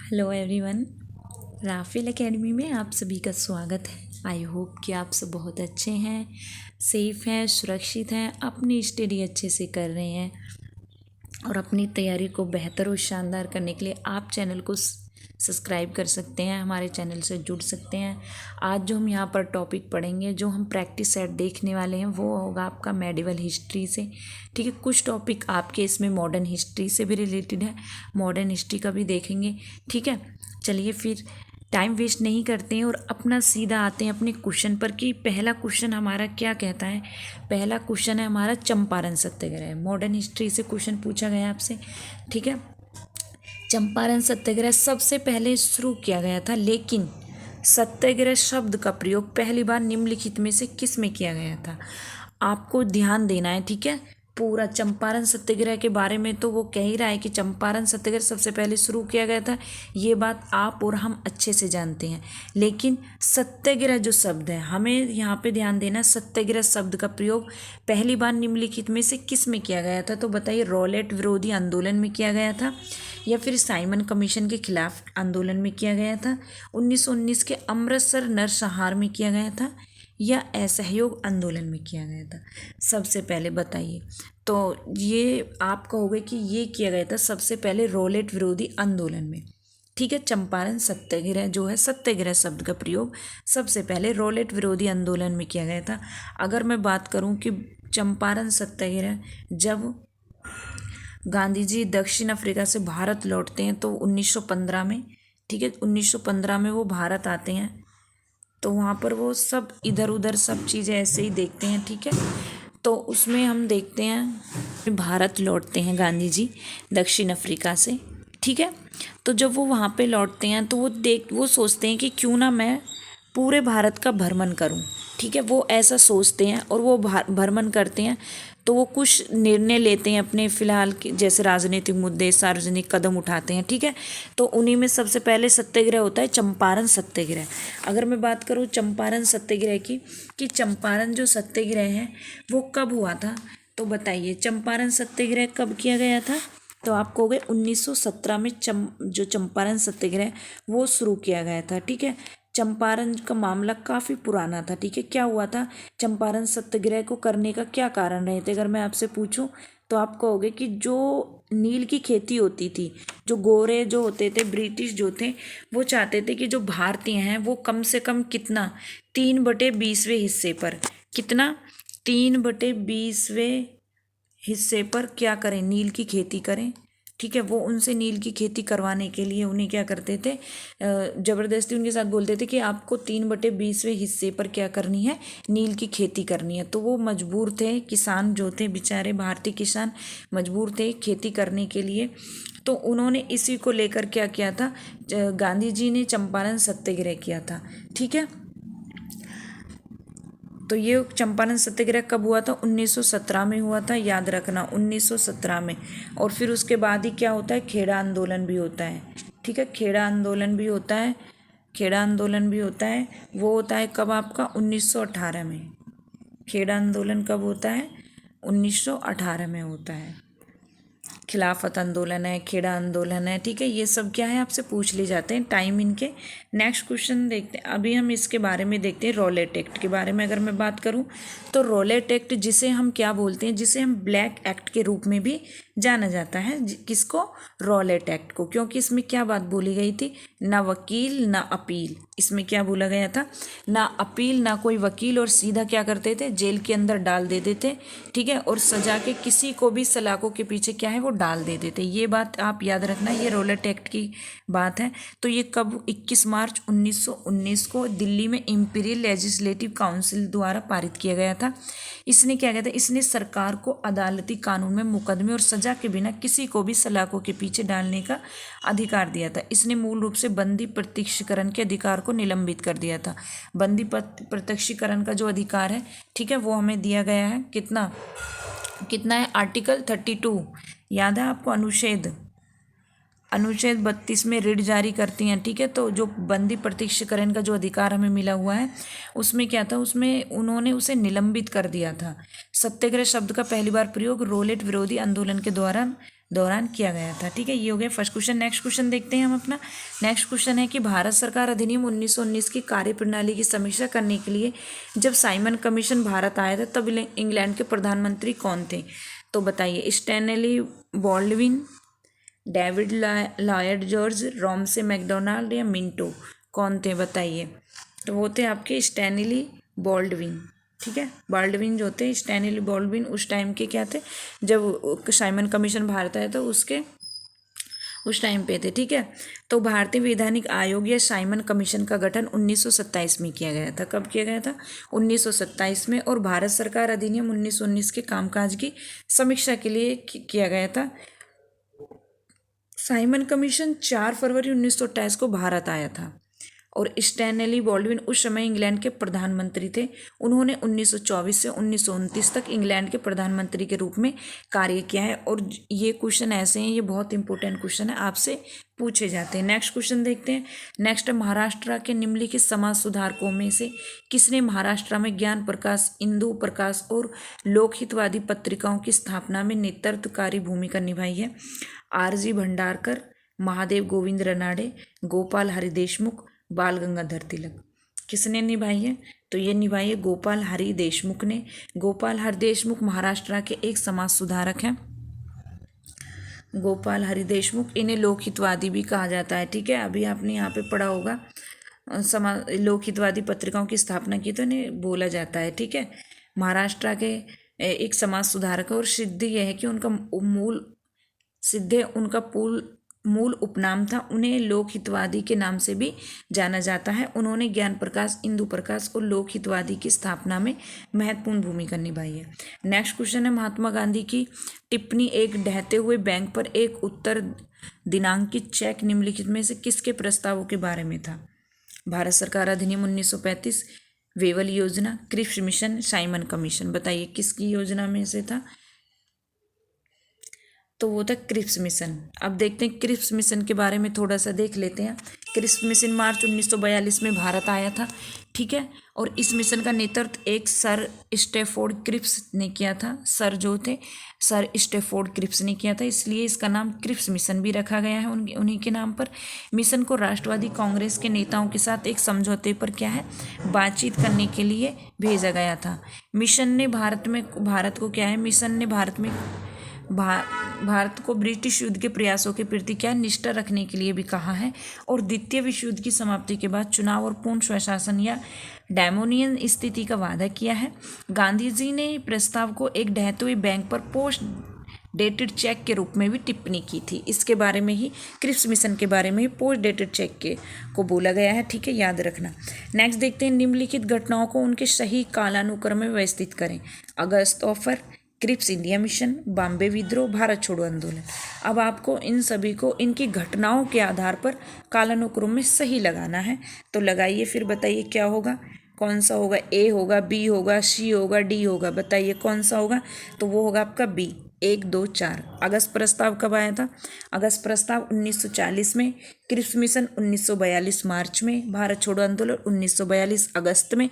Hello everyone, Rafale academy में आप सभी का स्वागत है। आई होप कि आप सब बहुत अच्छे हैं, सेफ हैं, सुरक्षित हैं, अपनी स्टडी अच्छे से कर रहे हैं और अपनी तैयारी को बेहतर और शानदार करने के लिए आप चैनल को सब्सक्राइब कर सकते हैं, हमारे चैनल से जुड़ सकते हैं। आज जो हम यहाँ पर टॉपिक पढ़ेंगे, जो हम प्रैक्टिस सेट देखने वाले हैं, वो होगा आपका मेडिवल हिस्ट्री से। ठीक है, कुछ टॉपिक आपके इसमें मॉडर्न हिस्ट्री से भी रिलेटेड है, मॉडर्न हिस्ट्री का भी देखेंगे। ठीक है, चलिए फिर टाइम वेस्ट नहीं करते हैं और अपना सीधा आते हैं अपने क्वेश्चन पर कि पहला क्वेश्चन हमारा क्या कहता है। पहला क्वेश्चन है हमारा चंपारण सत्याग्रह। मॉडर्न हिस्ट्री से क्वेश्चन पूछा गया आपसे। ठीक है, चंपारण सत्याग्रह सबसे पहले शुरू किया गया था, लेकिन सत्याग्रह शब्द का प्रयोग पहली बार निम्नलिखित में से किस में किया गया था। आपको ध्यान देना है। ठीक है, पूरा चंपारण सत्याग्रह के बारे में तो वो कह ही रहा है कि चंपारण सत्याग्रह सबसे पहले शुरू किया गया था, ये बात आप और हम अच्छे से जानते हैं। लेकिन सत्याग्रह जो शब्द है, हमें यहाँ पे ध्यान देना, सत्याग्रह शब्द का प्रयोग पहली बार निम्नलिखित में से किस में किया गया था। तो बताइए, रॉलेट विरोधी आंदोलन में किया गया था, या फिर साइमन कमीशन के खिलाफ आंदोलन में किया गया था, 1919 के अमृतसर नरसंहार में किया गया था, या असहयोग आंदोलन में किया गया था। सबसे पहले बताइए। तो ये आप कहोगे कि ये किया गया था सबसे पहले रॉलेट विरोधी आंदोलन में। ठीक है, चंपारण सत्याग्रह जो है, सत्याग्रह शब्द का प्रयोग सबसे पहले रॉलेट विरोधी आंदोलन में किया गया था। अगर मैं बात करूं कि चंपारण सत्याग्रह जब गांधी जी दक्षिण अफ्रीका से भारत लौटते हैं तो 1915 में, ठीक है, 1915 में वो भारत आते हैं, तो वहाँ पर वो सब इधर उधर सब चीज़ें ऐसे ही देखते हैं। ठीक है, तो उसमें हम देखते हैं भारत लौटते हैं गांधी जी दक्षिण अफ्रीका से। ठीक है, तो जब वो वहाँ पे लौटते हैं तो वो सोचते हैं कि क्यों ना मैं पूरे भारत का भ्रमण करूं। ठीक है, वो ऐसा सोचते हैं और वो भ्रमण करते हैं। तो वो कुछ निर्णय लेते हैं अपने फिलहाल के, जैसे राजनीतिक मुद्दे, सार्वजनिक कदम उठाते हैं। ठीक है, तो उन्हीं में सबसे पहले सत्याग्रह होता है चंपारण सत्याग्रह। अगर मैं बात करूँ चंपारण सत्याग्रह की, कि चंपारण जो सत्याग्रह है वो कब हुआ था, तो बताइए चंपारण सत्याग्रह कब किया गया था। तो आप कहोगे 1917 में जो चंपारण सत्याग्रह वो शुरू किया गया था। ठीक है, चंपारण का मामला काफ़ी पुराना था। ठीक है, क्या हुआ था, चंपारण सत्याग्रह को करने का क्या कारण रहे थे। अगर मैं आपसे पूछूं तो आप कहोगे कि जो नील की खेती होती थी, जो गोरे जो होते थे, ब्रिटिश जो थे, वो चाहते थे कि जो भारतीय हैं वो कम से कम कितना 3/20 हिस्से पर, कितना 3/20 हिस्से पर क्या करें, नील की खेती करें। ठीक है, वो उनसे नील की खेती करवाने के लिए उन्हें क्या करते थे, ज़बरदस्ती उनके साथ बोलते थे कि आपको 3/20 हिस्से पर क्या करनी है, नील की खेती करनी है। तो वो मजबूर थे, किसान जो थे बेचारे, भारतीय किसान मजबूर थे खेती करने के लिए। तो उन्होंने इसी को लेकर क्या किया था, गांधी जी ने चंपारण सत्याग्रह किया था। ठीक है, तो ये चंपारण सत्याग्रह कब हुआ था, 1917 में हुआ था, याद रखना 1917 में। और फिर उसके बाद ही क्या होता है, खेड़ा आंदोलन भी होता है। ठीक है, खेड़ा आंदोलन भी होता है, खेड़ा आंदोलन भी होता है। वो होता है कब, आपका 1918 में। खेड़ा आंदोलन कब होता है, 1918 में होता है। खिलाफत आंदोलन है, खेड़ा आंदोलन है। ठीक है, ये सब क्या है आपसे पूछ ले जाते हैं टाइम इनके। नेक्स्ट क्वेश्चन देखते हैं, अभी हम इसके बारे में देखते हैं, रॉलेट एक्ट के बारे में अगर मैं बात करूं तो रॉलेट एक्ट जिसे हम क्या बोलते हैं, जिसे हम ब्लैक एक्ट के रूप में भी जाना जाता है। किसको, रॉलेट एक्ट को, क्योंकि इसमें क्या बात बोली गई थी, ना वकील ना अपील। इसमें क्या बोला गया था, ना अपील ना कोई वकील, और सीधा क्या करते थे, जेल के अंदर डाल देते थे। ठीक है, और सजा के किसी को भी सलाखों के पीछे क्या है वो डाल देते थे। ये बात आप याद रखना, ये रॉलेट एक्ट की बात है। तो ये कब, 21 मार्च 1919 को दिल्ली में इंपीरियल लेजिस्लेटिव काउंसिल द्वारा पारित किया गया था। इसने क्या किया था, इसने सरकार को अदालती कानून में मुकदमे और सजा के बिना किसी को भी सलाखों के पीछे डालने का अधिकार दिया था। इसने मूल रूप से बंदी प्रत्यक्षीकरण के अधिकार को निलंबित कर दिया था। बंदी प्रत्यक्षीकरण का जो अधिकार है, ठीक है, वो हमें दिया गया है, कितना कितना है, आर्टिकल 32, याद है आपको, अनुच्छेद 32 में रिट जारी करती हैं। ठीक है, तो जो बंदी प्रत्यक्षीकरण का जो अधिकार हमें मिला हुआ है, उसमें क्या था, उसमें उन्होंने उसे निलंबित कर दिया था। सत्याग्रह शब्द का पहली बार प्रयोग रॉलेट विरोधी आंदोलन के दौरान दौरान किया गया था। ठीक है, ये हो गया फर्स्ट क्वेश्चन। नेक्स्ट क्वेश्चन देखते हैं हम अपना। नेक्स्ट क्वेश्चन है कि भारत सरकार अधिनियम 1919 की कार्यप्रणाली की समीक्षा करने के लिए जब साइमन कमीशन भारत आया था तब इंग्लैंड के प्रधानमंत्री कौन थे? तो बताइए, Stanley Baldwin, David Lloyd George, Ramsay MacDonald या मिंटो, कौन थे बताइए? तो वो थे आपके स्टैनली बॉल्डविन। ठीक है, बाल्डविन जो थे, स्टैनली बॉल्डविन उस टाइम के क्या थे, जब साइमन कमीशन भारत आया था उसके उस टाइम पे थे। ठीक है, तो भारतीय वैधानिक आयोग या साइमन कमीशन का गठन 1927 में किया गया था। कब किया गया था? 1927 में। और भारत सरकार अधिनियम 1919 के कामकाज की समीक्षा के लिए किया गया था। साइमन कमीशन 4 फरवरी 1928 को भारत आया था और स्टैनली बॉल्डविन उस समय इंग्लैंड के प्रधानमंत्री थे। उन्होंने 1924 से 1929 तक इंग्लैंड के प्रधानमंत्री के रूप में कार्य किया है। और ये क्वेश्चन ऐसे हैं, ये बहुत इंपॉर्टेंट क्वेश्चन है, आपसे पूछे जाते हैं। नेक्स्ट क्वेश्चन देखते हैं। नेक्स्ट, महाराष्ट्र के निम्नलिखित समाज सुधारकों में से किसने महाराष्ट्र में ज्ञान प्रकाश, इंदु प्रकाश और लोकहितवादी पत्रिकाओं की स्थापना में नेतृत्वकारी भूमिका निभाई है? आरजी भंडारकर, महादेव गोविंद रनाडे, गोपाल हरि देशमुख, बाल गंगाधर तिलक। किसने निभाई है? तो ये निभाई है गोपाल हरि देशमुख ने। गोपाल हरि देशमुख महाराष्ट्र के एक समाज सुधारक हैं। गोपाल हरि देशमुख, इन्हें लोकहितवादी भी कहा जाता है। ठीक है, अभी आपने यहाँ पे पढ़ा होगा समाज लोकहितवादी पत्रिकाओं की स्थापना की तो इन्हें बोला जाता है। ठीक है, महाराष्ट्र के एक समाज सुधारक और सिद्ध यह है कि उनका मूल उपनाम था। उन्हें लोकहितवादी के नाम से भी जाना जाता है। उन्होंने ज्ञान प्रकाश, इंदु प्रकाश और लोकहितवादी की स्थापना में महत्वपूर्ण भूमिका निभाई है। नेक्स्ट क्वेश्चन है, महात्मा गांधी की टिप्पणी एक ढहते हुए बैंक पर एक उत्तर दिनांकित चेक निम्नलिखित में से किसके प्रस्तावों के बारे में था? भारत सरकार अधिनियम 1935, वेवल योजना, क्रिप्स मिशन, साइमन कमीशन। बताइए किसकी योजना में से था? तो वो था क्रिप्स मिशन। अब देखते हैं क्रिप्स मिशन के बारे में थोड़ा सा देख लेते हैं। क्रिप्स मिशन मार्च 1942 में भारत आया था। ठीक है, और इस मिशन का नेतृत्व एक सर स्टैफोर्ड क्रिप्स ने किया था। सर जो थे, सर स्टैफोर्ड क्रिप्स ने किया था, इसलिए इसका नाम क्रिप्स मिशन भी रखा गया है उन्हीं के नाम पर। मिशन को राष्ट्रवादी कांग्रेस के नेताओं के साथ एक समझौते पर क्या है, बातचीत करने के लिए भेजा गया था। मिशन ने भारत को ब्रिटिश युद्ध के प्रयासों के प्रति क्या निष्ठा रखने के लिए भी कहा है। और द्वितीय विश्व युद्ध की समाप्ति के बाद चुनाव और पूर्ण स्वशासन या डेमोनियन स्थिति का वादा किया है। गांधी जी ने प्रस्ताव को एक ढहते हुए बैंक पर पोस्ट डेटेड चेक के रूप में भी टिप्पणी की थी। इसके बारे में ही, क्रिप्स मिशन के बारे में ही पोस्ट डेटेड चेक को बोला गया है। ठीक है, याद रखना। नेक्स्ट देखते हैं, निम्नलिखित घटनाओं को उनके सही कालानुक्रम में व्यवस्थित करें। अगस्त offer, Cripps India mission, Bombay विद्रोह, भारत छोड़ो आंदोलन। अब आपको इन सभी को इनकी घटनाओं के आधार पर कालानुक्रम में सही लगाना है। तो लगाइए, फिर बताइए क्या होगा, कौन सा होगा? ए होगा, बी होगा, सी होगा, डी होगा? बताइए कौन सा होगा? तो वो होगा आपका बी, 1, 2, 4। अगस्त प्रस्ताव कब आया था? अगस्त प्रस्ताव 1940 में, क्रिप्स मिशन 1942 मार्च में, भारत छोड़ो आंदोलन 1942 अगस्त में।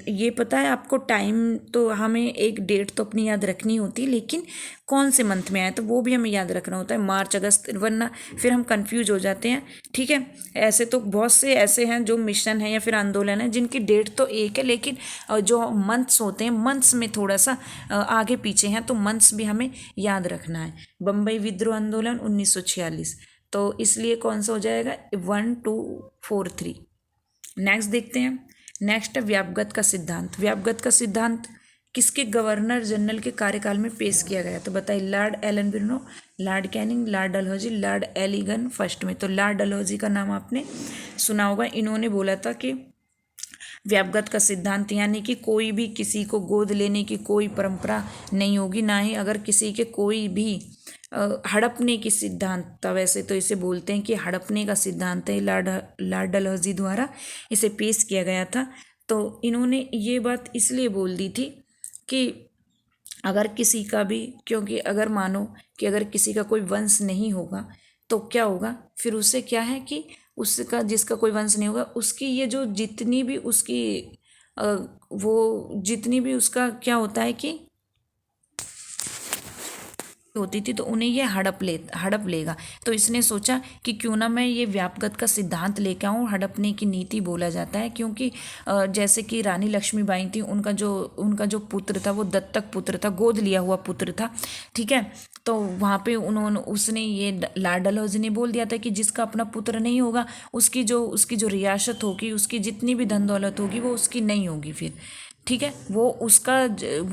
ये पता है आपको टाइम, तो हमें एक डेट तो अपनी याद रखनी होती है, लेकिन कौन से मंथ में आया तो वो भी हमें याद रखना होता है, मार्च अगस्त, वरना फिर हम कंफ्यूज हो जाते हैं। ठीक है, ऐसे तो बहुत से ऐसे हैं जो मिशन है या फिर आंदोलन है जिनकी डेट तो एक है, लेकिन जो मंथ्स होते हैं, मंथ्स में थोड़ा सा आगे पीछे हैं, तो मंथ्स भी हमें याद रखना है। बम्बई विद्रोह आंदोलन 1946, तो इसलिए कौन सा हो जाएगा? 1, 2, 4, 3। नेक्स्ट देखते हैं। नेक्स्ट है व्यापगत का सिद्धांत। व्यापगत का सिद्धांत किसके गवर्नर जनरल के कार्यकाल में पेश किया गया? तो बताइए, lord Ellenborough, lord Canning, lord Dalhousie, lord Elgin first में। तो लॉर्ड डलहौजी का नाम आपने सुना होगा। इन्होंने बोला था कि व्यापगत का सिद्धांत यानी कि कोई भी किसी को गोद लेने की कोई परंपरा नहीं होगी, ना ही अगर किसी के कोई भी हड़पने की सिद्धांत था। वैसे तो इसे बोलते हैं कि हड़पने का सिद्धांत है, लॉर्ड डलहौजी द्वारा इसे पेश किया गया था। तो इन्होंने ये बात इसलिए बोल दी थी कि अगर किसी का भी, क्योंकि अगर मानो कि अगर किसी का कोई वंश नहीं होगा तो क्या होगा, फिर उससे क्या है कि उसका, जिसका कोई वंश नहीं होगा, उसकी ये जो जितनी भी उसकी वो जितनी भी उसका क्या होता है कि होती थी तो उन्हें ये हड़प लेगा। तो इसने सोचा कि क्यों ना मैं ये व्यापगत का सिद्धांत लेकर आऊँ। हड़पने की नीति बोला जाता है क्योंकि जैसे कि रानी लक्ष्मीबाई थी, उनका जो पुत्र था वो दत्तक पुत्र था, गोद लिया हुआ पुत्र था। ठीक है, तो वहाँ पे उसने ये लॉर्ड डलहौजी ने बोल दिया था कि जिसका अपना पुत्र नहीं होगा उसकी जो रियासत होगी, उसकी जितनी भी धन दौलत होगी वो उसकी नहीं होगी फिर। ठीक है, वो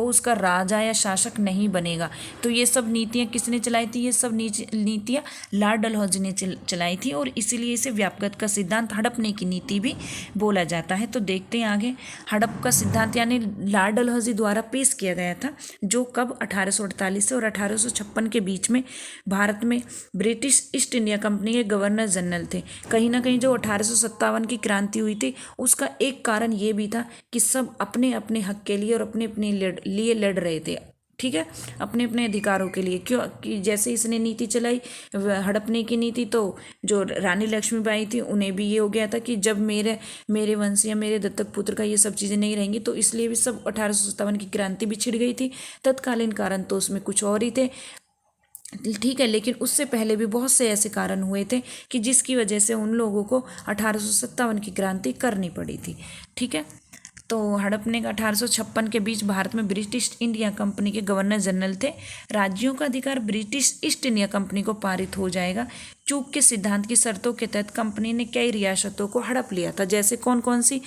उसका राजा या शासक नहीं बनेगा। तो ये सब नीतियाँ किसने चलाई थी? ये सब नीतियाँ लॉर्ड डलहौजी ने चलाई थी और इसीलिए इसे व्यापगत का सिद्धांत, हड़पने की नीति भी बोला जाता है। तो देखते हैं आगे। हड़प का सिद्धांत यानी लॉर्ड डलहौजी द्वारा पेश किया गया था, जो कब 1848 से और 1856 के बीच में भारत में ब्रिटिश ईस्ट इंडिया कंपनी के गवर्नर जनरल थे। कहीं ना कहीं जो 1857 की क्रांति हुई थी उसका एक कारण ये भी था कि सब अपने अपने हक के लिए और अपने अपने लिए लड़ रहे थे। ठीक है, अपने अपने अधिकारों के लिए। क्यों कि जैसे इसने नीति चलाई हड़पने की नीति, तो जो रानी लक्ष्मीबाई थी उन्हें भी ये हो गया था कि जब मेरे वंश या मेरे दत्तक पुत्र का ये सब चीज़ें नहीं रहेंगी, तो इसलिए भी सब 1857 की क्रांति भी छिड़ गई थी। तत्कालीन कारण तो उसमें कुछ और ही थे। ठीक है, लेकिन उससे पहले भी बहुत से ऐसे कारण हुए थे कि जिसकी वजह से उन लोगों को 1857 की क्रांति करनी पड़ी थी। ठीक है, तो हड़पने का 1856 के बीच भारत में ब्रिटिश इंडिया कंपनी के गवर्नर जनरल थे। राज्यों का अधिकार ब्रिटिश ईस्ट इंडिया कंपनी को पारित हो जाएगा। चूक के सिद्धांत की शर्तों के तहत कंपनी ने कई रियासतों को हड़प लिया था। जैसे कौन कौन सी?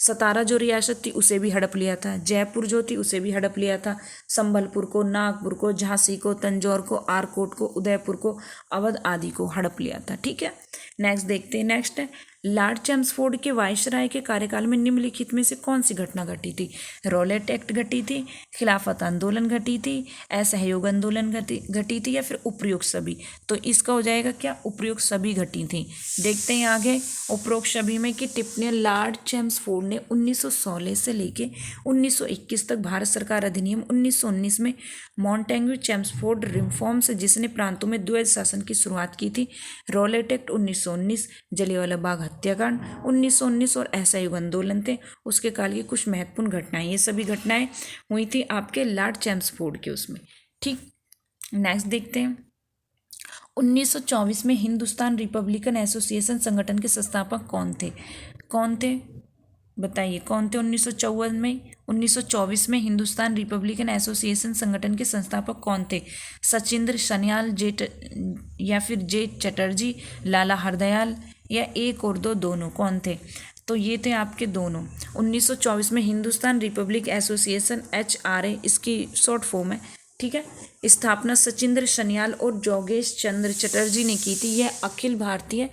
सतारा जो रियासत थी उसे भी हड़प लिया था। जयपुर जो थी उसे भी हड़प लिया था। संबलपुर को, नागपुर को, झांसी को, तंजौर को, आरकोट को, उदयपुर को, अवध आदि को हड़प लिया था। ठीक है, नेक्स्ट देखते हैं। नेक्स्ट है लॉर्ड चेम्सफोर्ड के वायसराय के कार्यकाल में निम्नलिखित में से कौन सी घटना घटी थी? रॉलेट एक्ट घटी थी, खिलाफत आंदोलन घटी थी, असहयोग आंदोलन घटी थी, या फिर उपरोक्त सभी? तो इसका हो जाएगा क्या? उपरोक्त सभी घटी थी। देखते हैं आगे। उपरोक्त सभी में की टिप्पणियां लॉर्ड चेम्सफोर्ड ने 1916 से लेके 1921 तक भारत सरकार अधिनियम 1919 में मॉन्टेग्यू चेम्सफोर्ड रिफॉर्म से, जिसने प्रांतों में द्वैध शासन की शुरुआत की थी, रॉलेट एक्ट 1919, जलियांवाला बाग हत्याकांड 1919 और असहयोग आंदोलन थे उसके काल की कुछ महत्वपूर्ण घटनाएं। ये सभी घटनाएं हुई थी आपके लॉर्ड चेम्सफोर्ड के उसमें। ठीक, नेक्स्ट देखते हैं। 1924 में हिंदुस्तान रिपब्लिकन एसोसिएशन संगठन के संस्थापक कौन थे? बताइए कौन थे? 1924 में हिंदुस्तान रिपब्लिकन एसोसिएशन संगठन के संस्थापक कौन थे? सचिंद्र सन्याल, या फिर जे चटर्जी, लाला हरदयाल, या एक और दो, दोनों? कौन थे? तो ये थे आपके दोनों। 1924 में हिंदुस्तान रिपब्लिक एसोसिएशन, HRA इसकी शॉर्ट फॉर्म है। ठीक है, स्थापना सचिंद्र सन्याल और जोगेश चंद्र चटर्जी ने की थी। यह अखिल भारतीय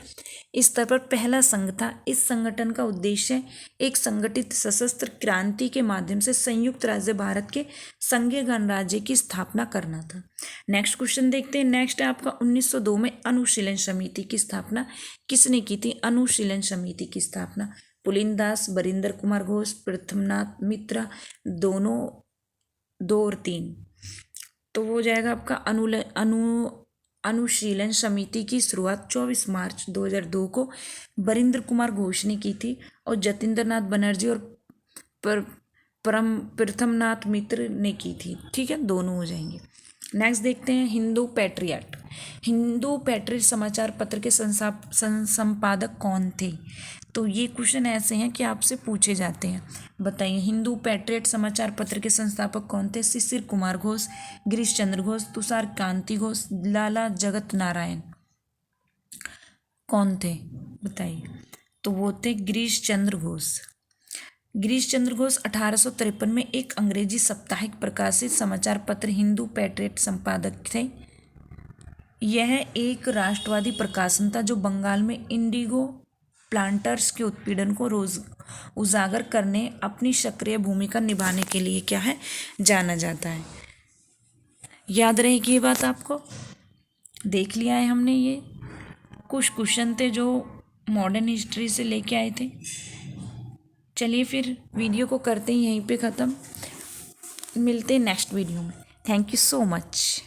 स्तर पर पहला संघ था। इस संगठन का उद्देश्य एक संगठित सशस्त्र क्रांति के माध्यम से संयुक्त राज्य भारत के संघीय गणराज्य की स्थापना करना था। नेक्स्ट क्वेश्चन देखते हैं। नेक्स्ट है आपका 1902 में अनुशीलन समिति की स्थापना किसने की थी? अनुशीलन समिति की स्थापना पुलिनदास, बरिंदर कुमार घोष, प्रथमनाथ मित्रा, दोनों, 2 और 3। तो वो हो जाएगा आपका अनुशीलन समिति की शुरुआत 24 मार्च 2002 को बरिंदर कुमार घोष ने की थी और जतिंद्र नाथ बनर्जी और प्रथमनाथ मित्र ने की थी। ठीक है, दोनों हो जाएंगे। नेक्स्ट देखते हैं हिंदू पैट्रियट समाचार पत्र के संपादक कौन थे? तो ये क्वेश्चन ऐसे हैं कि आपसे पूछे जाते हैं। बताइए हिंदू पैट्रियट समाचार पत्र के संस्थापक कौन थे? शिशिर कुमार घोष, गिरीश चंद्र घोष, तुषार कांति घोष, लाला जगत नारायण। कौन थे बताइए? तो वो थे गिरीश चंद्र घोष। गिरीश चंद्र घोष 1853 में एक अंग्रेजी साप्ताहिक प्रकाशित समाचार पत्र हिंदू पैट्रियट संपादक थे। यह एक राष्ट्रवादी प्रकाशन था जो बंगाल में इंडिगो प्लांटर्स के उत्पीड़न को उजागर करने अपनी सक्रिय भूमिका निभाने के लिए क्या है जाना जाता है। याद रहेगी ये बात आपको? देख लिया है हमने। ये कुछ क्वेश्चन थे जो मॉडर्न हिस्ट्री से लेके आए थे। चलिए फिर वीडियो को करते हैं यहीं पे ख़त्म। मिलते हैं नेक्स्ट वीडियो में। Thank you so much.